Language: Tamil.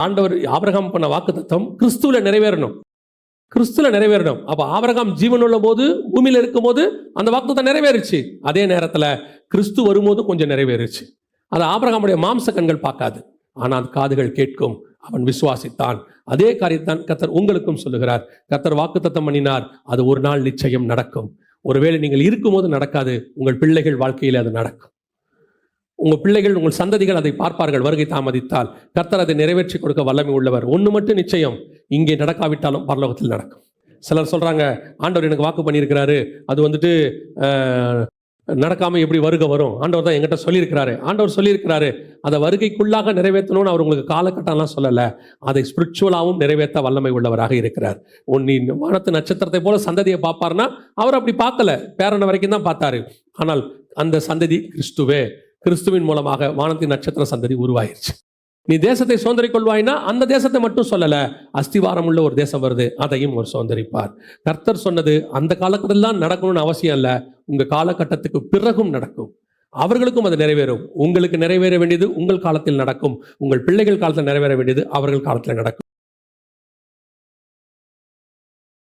ஆண்டவர் ஆபிரகாம் பண்ண வாக்குத்தத்தம் கிறிஸ்துவில் நிறைவேறணும். அப்ப ஆபிரகாம் ஜீவனுள்ள போது, பூமியில இருக்கும் போது அந்த வாக்குத்தத்தம் நிறைவேறுச்சு. அதே நேரத்தில் கிறிஸ்து வரும்போது கொஞ்சம் நிறைவேறுச்சு. அது ஆபிரகாமுடைய மாம்ச கண்கள் பார்க்காது, ஆனால் காதுகள் கேட்கும். அவன் விசுவாசித்தான். அதே காரியத்தான் கர்த்தர் உங்களுக்கும் சொல்லுகிறார். கர்த்தர் வாக்குத்தத்தம் பண்ணினார், அது ஒரு நாள் நிச்சயம் நடக்கும். ஒருவேளை நீங்கள் இருக்கும்போது நடக்காது, உங்கள் பிள்ளைகள் வாழ்க்கையில் அது நடக்கும். உங்கள் பிள்ளைகள், உங்கள் சந்ததிகள் அதை பார்ப்பார்கள். வருகை தாமதித்தால் கர்த்தர் அதை நிறைவேற்றி கொடுக்க வல்லமை உள்ளவர். ஒன்று மட்டும் நிச்சயம், இங்கே நடக்காவிட்டாலும் பரலோகத்தில் நடக்கும். சிலர் சொல்றாங்க, ஆண்டவர் எனக்கு வாக்கு பண்ணியிருக்கிறாரு, அது நடக்காம எப்படி வருகை வரும்? ஆண்டவர் தான் எங்கிட்ட சொல்லியிருக்கிறாரு. ஆண்டவர் சொல்லியிருக்கிறாரு, அதை வருகைக்குள்ளாக நிறைவேற்றணும்னு அவர் உங்களுக்கு காலகட்டம்லாம் சொல்லலை. அதை ஸ்பிரிச்சுவலாகவும் நிறைவேற்ற வல்லமை உள்ளவராக இருக்கிறார். நீ வானத்து நட்சத்திரத்தை போல சந்ததியை பார்ப்பார்னா, அவர் அப்படி பார்க்கல, பேரன வரைக்கும் தான் பார்த்தாரு. ஆனால் அந்த சந்ததி கிறிஸ்துவின் மூலமாக வானத்தின் நட்சத்திர சந்ததி உருவாயிருச்சு. நீ தேசத்தை சுதந்திரிக் கொள்வாய்னா அந்த தேசத்தை மட்டும் சொல்லல, அஸ்திவாரம் உள்ள ஒரு தேசம் வருது, அதையும் ஒரு சுதந்திரிப்பார். கர்த்தர் சொன்னது அந்த காலகட்டத்தில் தான் நடக்கணும்னு அவசியம் இல்லை, உங்க காலகட்டத்துக்கு பிறகும் நடக்கும். அவர்களுக்கும் அது நிறைவேறும். உங்களுக்கு நிறைவேற வேண்டியது உங்கள் காலத்தில் நடக்கும், உங்கள் பிள்ளைகள் காலத்தில் நிறைவேற வேண்டியது அவர்கள் காலத்தில் நடக்கும்.